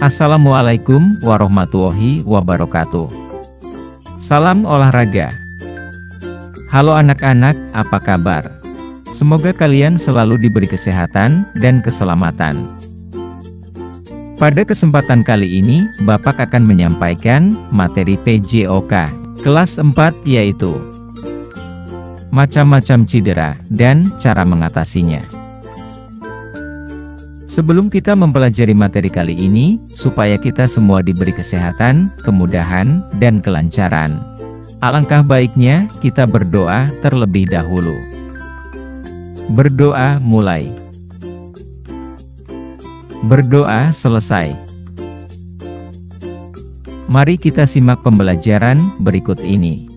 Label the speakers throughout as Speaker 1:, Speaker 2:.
Speaker 1: Assalamualaikum warahmatullahi wabarakatuh. Salam olahraga. Halo anak-anak, apa kabar? Semoga kalian selalu diberi kesehatan dan keselamatan. Pada kesempatan kali ini, Bapak akan menyampaikan materi PJOK kelas 4, yaitu macam-macam cedera dan cara mengatasinya. Sebelum kita mempelajari materi kali ini, supaya kita semua diberi kesehatan, kemudahan, dan kelancaran, alangkah baiknya kita berdoa terlebih dahulu. Berdoa mulai. Berdoa selesai. Mari kita simak pembelajaran berikut ini.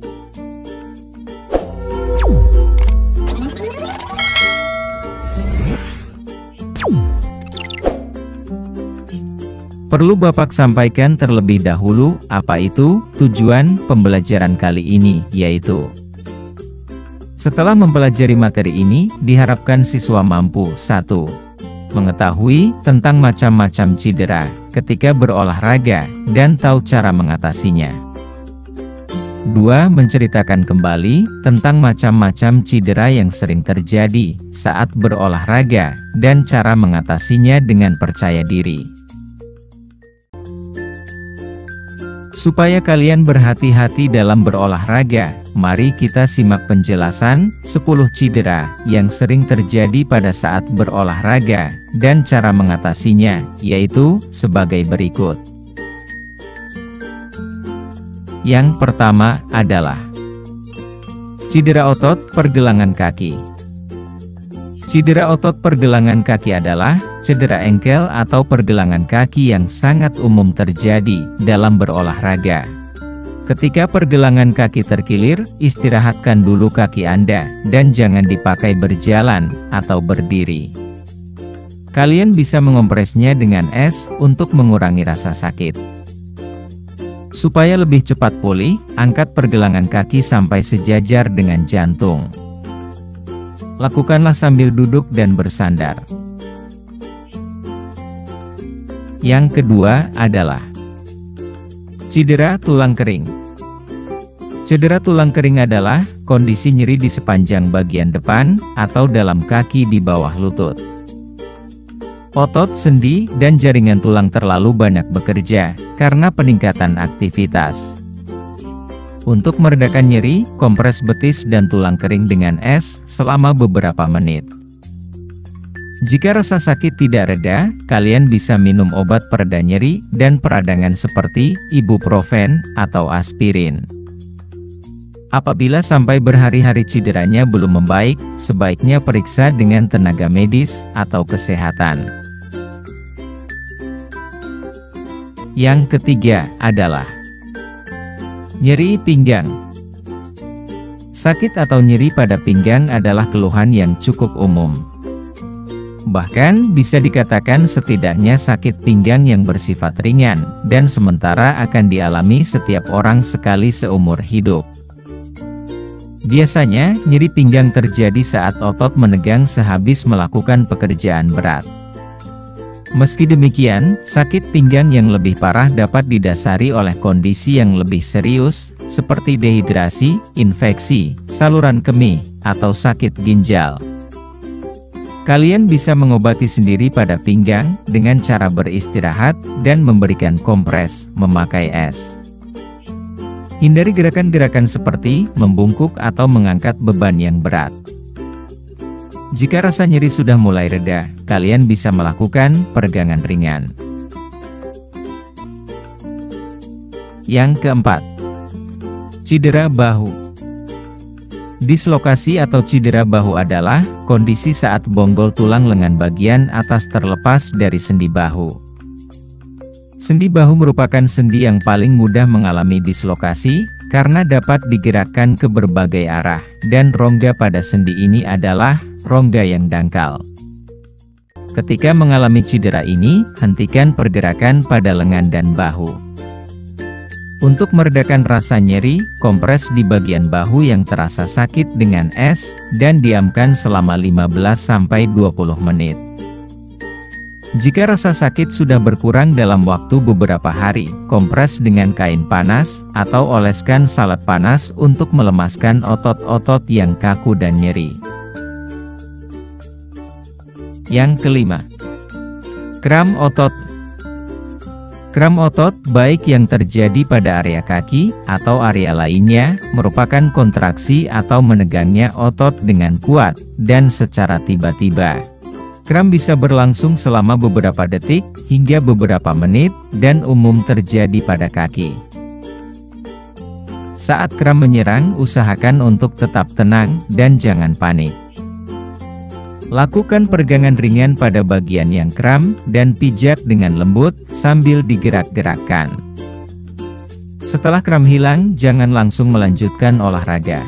Speaker 1: Perlu Bapak sampaikan terlebih dahulu, apa itu tujuan pembelajaran kali ini, yaitu setelah mempelajari materi ini, diharapkan siswa mampu 1. Mengetahui tentang macam-macam cedera ketika berolahraga dan tahu cara mengatasinya. 2. Menceritakan kembali tentang macam-macam cedera yang sering terjadi saat berolahraga dan cara mengatasinya dengan percaya diri. Supaya kalian berhati-hati dalam berolahraga, mari kita simak penjelasan 10 cedera yang sering terjadi pada saat berolahraga dan cara mengatasinya, yaitu sebagai berikut. Yang pertama adalah cedera otot pergelangan kaki. Cedera otot pergelangan kaki adalah cedera engkel atau pergelangan kaki yang sangat umum terjadi dalam berolahraga. Ketika pergelangan kaki terkilir, istirahatkan dulu kaki Anda dan jangan dipakai berjalan atau berdiri. Kalian bisa mengompresnya dengan es untuk mengurangi rasa sakit. Supaya lebih cepat pulih, angkat pergelangan kaki sampai sejajar dengan jantung. Lakukanlah sambil duduk dan bersandar. Yang kedua adalah cedera tulang kering. Cedera tulang kering adalah kondisi nyeri di sepanjang bagian depan atau dalam kaki di bawah lutut. Otot, sendi, dan jaringan tulang terlalu banyak bekerja karena peningkatan aktivitas. Untuk meredakan nyeri, kompres betis dan tulang kering dengan es selama beberapa menit. Jika rasa sakit tidak reda, kalian bisa minum obat pereda nyeri dan peradangan seperti ibuprofen atau aspirin. Apabila sampai berhari-hari cederanya belum membaik, sebaiknya periksa dengan tenaga medis atau kesehatan. Yang ketiga adalah nyeri pinggang. Sakit atau nyeri pada pinggang adalah keluhan yang cukup umum. Bahkan bisa dikatakan setidaknya sakit pinggang yang bersifat ringan dan sementara akan dialami setiap orang sekali seumur hidup. Biasanya, nyeri pinggang terjadi saat otot menegang sehabis melakukan pekerjaan berat. Meski demikian, sakit pinggang yang lebih parah dapat didasari oleh kondisi yang lebih serius, seperti dehidrasi, infeksi, saluran kemih, atau sakit ginjal. Kalian bisa mengobati sendiri pada pinggang dengan cara beristirahat dan memberikan kompres, memakai es. Hindari gerakan-gerakan seperti membungkuk atau mengangkat beban yang berat. Jika rasa nyeri sudah mulai reda, kalian bisa melakukan peregangan ringan. Yang keempat, cedera bahu. Dislokasi atau cedera bahu adalah kondisi saat bonggol tulang lengan bagian atas terlepas dari sendi bahu. Sendi bahu merupakan sendi yang paling mudah mengalami dislokasi, karena dapat digerakkan ke berbagai arah, dan rongga pada sendi ini adalah rongga yang dangkal. Ketika mengalami cedera ini, hentikan pergerakan pada lengan dan bahu. Untuk meredakan rasa nyeri, kompres di bagian bahu yang terasa sakit dengan es, dan diamkan selama 15-20 menit. Jika rasa sakit sudah berkurang dalam waktu beberapa hari, kompres dengan kain panas, atau oleskan salep panas untuk melemaskan otot-otot yang kaku dan nyeri. Yang kelima, kram otot. Kram otot, baik yang terjadi pada area kaki, atau area lainnya, merupakan kontraksi atau menegangnya otot dengan kuat, dan secara tiba-tiba. Kram bisa berlangsung selama beberapa detik, hingga beberapa menit, dan umum terjadi pada kaki. Saat kram menyerang, usahakan untuk tetap tenang, dan jangan panik. Lakukan peregangan ringan pada bagian yang kram, dan pijat dengan lembut, sambil digerak-gerakkan. Setelah kram hilang, jangan langsung melanjutkan olahraga.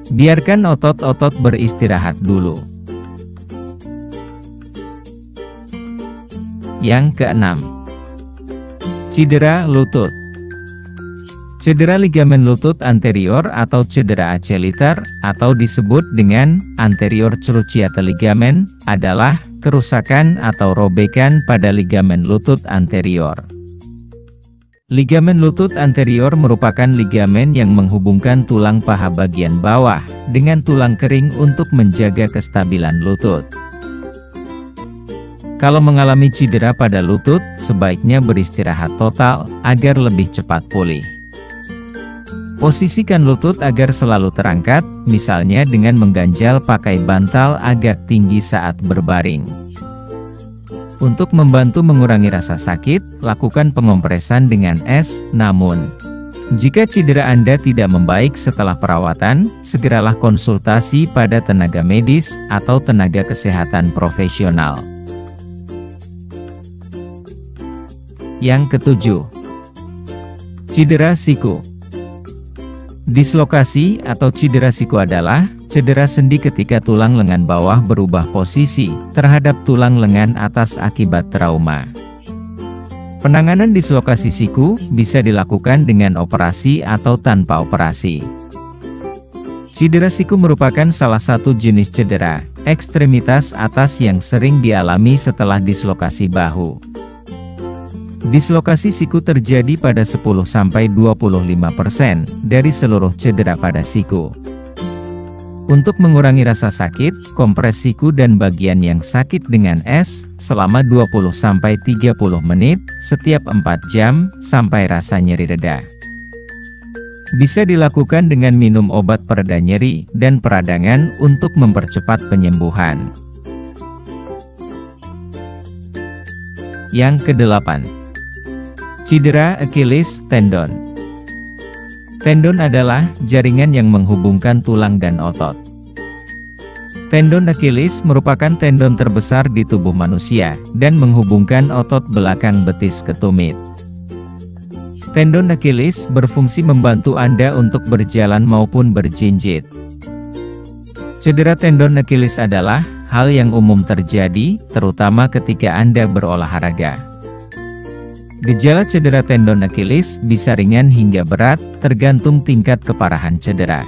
Speaker 1: Biarkan otot-otot beristirahat dulu. Yang keenam, cedera lutut. Cedera ligamen lutut anterior atau cedera Achilles, atau disebut dengan anterior cruciate ligament, adalah kerusakan atau robekan pada ligamen lutut anterior. Ligamen lutut anterior merupakan ligamen yang menghubungkan tulang paha bagian bawah dengan tulang kering untuk menjaga kestabilan lutut. Kalau mengalami cedera pada lutut, sebaiknya beristirahat total agar lebih cepat pulih. Posisikan lutut agar selalu terangkat, misalnya dengan mengganjal pakai bantal agak tinggi saat berbaring. Untuk membantu mengurangi rasa sakit, lakukan pengompresan dengan es. Namun, jika cedera Anda tidak membaik setelah perawatan, segeralah konsultasi pada tenaga medis atau tenaga kesehatan profesional. Yang ketujuh, cedera siku. Dislokasi atau cedera siku adalah cedera sendi ketika tulang lengan bawah berubah posisi terhadap tulang lengan atas akibat trauma. Penanganan dislokasi siku bisa dilakukan dengan operasi atau tanpa operasi. Cedera siku merupakan salah satu jenis cedera ekstremitas atas yang sering dialami setelah dislokasi bahu. Dislokasi siku terjadi pada 10–25% dari seluruh cedera pada siku. Untuk mengurangi rasa sakit, kompres siku dan bagian yang sakit dengan es selama 20–30 menit setiap 4 jam sampai rasa nyeri reda. Bisa dilakukan dengan minum obat pereda nyeri dan peradangan untuk mempercepat penyembuhan. Yang kedelapan, cedera Achilles tendon. Tendon adalah jaringan yang menghubungkan tulang dan otot. Tendon Achilles merupakan tendon terbesar di tubuh manusia dan menghubungkan otot belakang betis ke tumit. Tendon Achilles berfungsi membantu Anda untuk berjalan maupun berjinjit. Cedera tendon Achilles adalah hal yang umum terjadi, terutama ketika Anda berolahraga. Gejala cedera tendon Achilles bisa ringan hingga berat, tergantung tingkat keparahan cedera.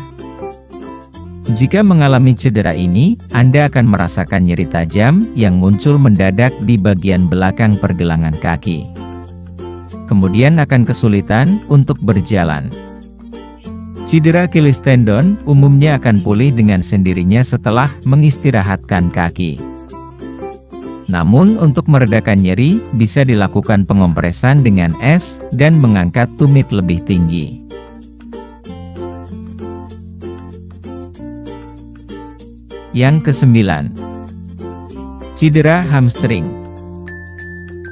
Speaker 1: Jika mengalami cedera ini, Anda akan merasakan nyeri tajam yang muncul mendadak di bagian belakang pergelangan kaki. Kemudian akan kesulitan untuk berjalan. Cedera Achilles tendon umumnya akan pulih dengan sendirinya setelah mengistirahatkan kaki. Namun untuk meredakan nyeri, bisa dilakukan pengompresan dengan es dan mengangkat tumit lebih tinggi. Yang kesembilan, cedera hamstring.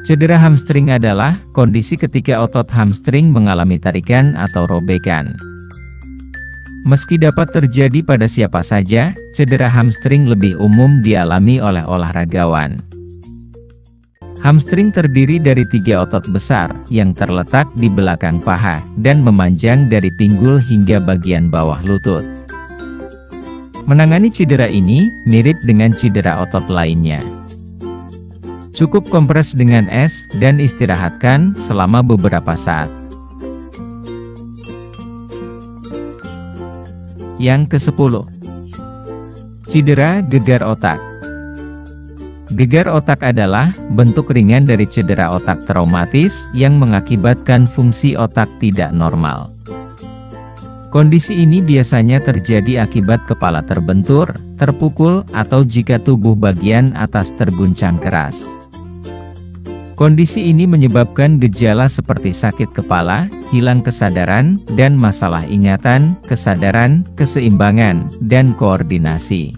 Speaker 1: Cedera hamstring adalah kondisi ketika otot hamstring mengalami tarikan atau robekan. Meski dapat terjadi pada siapa saja, cedera hamstring lebih umum dialami oleh olahragawan. Hamstring terdiri dari 3 otot besar, yang terletak di belakang paha, dan memanjang dari pinggul hingga bagian bawah lutut. Menangani cedera ini, mirip dengan cedera otot lainnya. Cukup kompres dengan es, dan istirahatkan selama beberapa saat. Yang ke-10, cedera gegar otak. Gegar otak adalah bentuk ringan dari cedera otak traumatis yang mengakibatkan fungsi otak tidak normal. Kondisi ini biasanya terjadi akibat kepala terbentur, terpukul, atau jika tubuh bagian atas terguncang keras. Kondisi ini menyebabkan gejala seperti sakit kepala, hilang kesadaran, dan masalah ingatan, kesadaran, keseimbangan, dan koordinasi.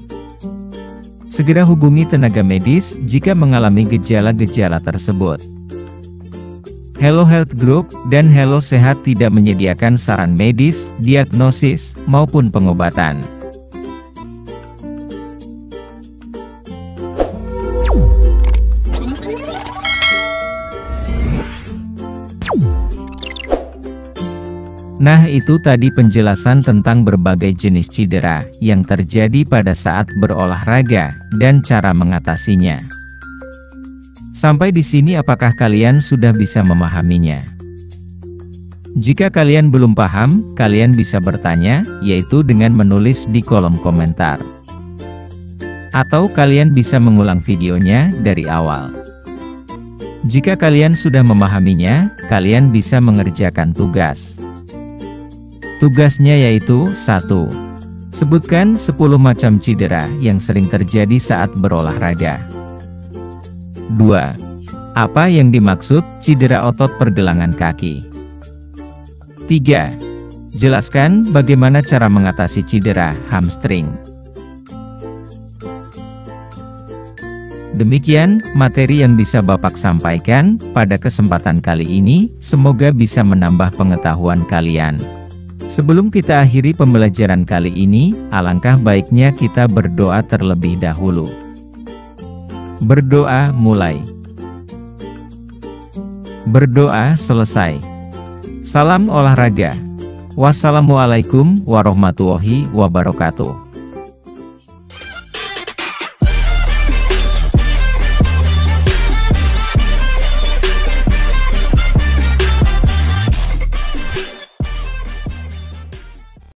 Speaker 1: Segera hubungi tenaga medis jika mengalami gejala-gejala tersebut. Hello Health Group dan Hello Sehat tidak menyediakan saran medis, diagnosis, maupun pengobatan. Nah, itu tadi penjelasan tentang berbagai jenis cedera yang terjadi pada saat berolahraga dan cara mengatasinya. Sampai di sini apakah kalian sudah bisa memahaminya? Jika kalian belum paham, kalian bisa bertanya, yaitu dengan menulis di kolom komentar. Atau kalian bisa mengulang videonya dari awal. Jika kalian sudah memahaminya, kalian bisa mengerjakan tugas. Tugasnya yaitu 1. Sebutkan 10 macam cedera yang sering terjadi saat berolahraga. 2. Apa yang dimaksud cedera otot pergelangan kaki? 3. Jelaskan bagaimana cara mengatasi cedera hamstring. Demikian materi yang bisa Bapak sampaikan pada kesempatan kali ini, semoga bisa menambah pengetahuan kalian. Sebelum kita akhiri pembelajaran kali ini, alangkah baiknya kita berdoa terlebih dahulu. Berdoa mulai. Berdoa selesai. Salam olahraga. Wassalamualaikum warahmatullahi wabarakatuh.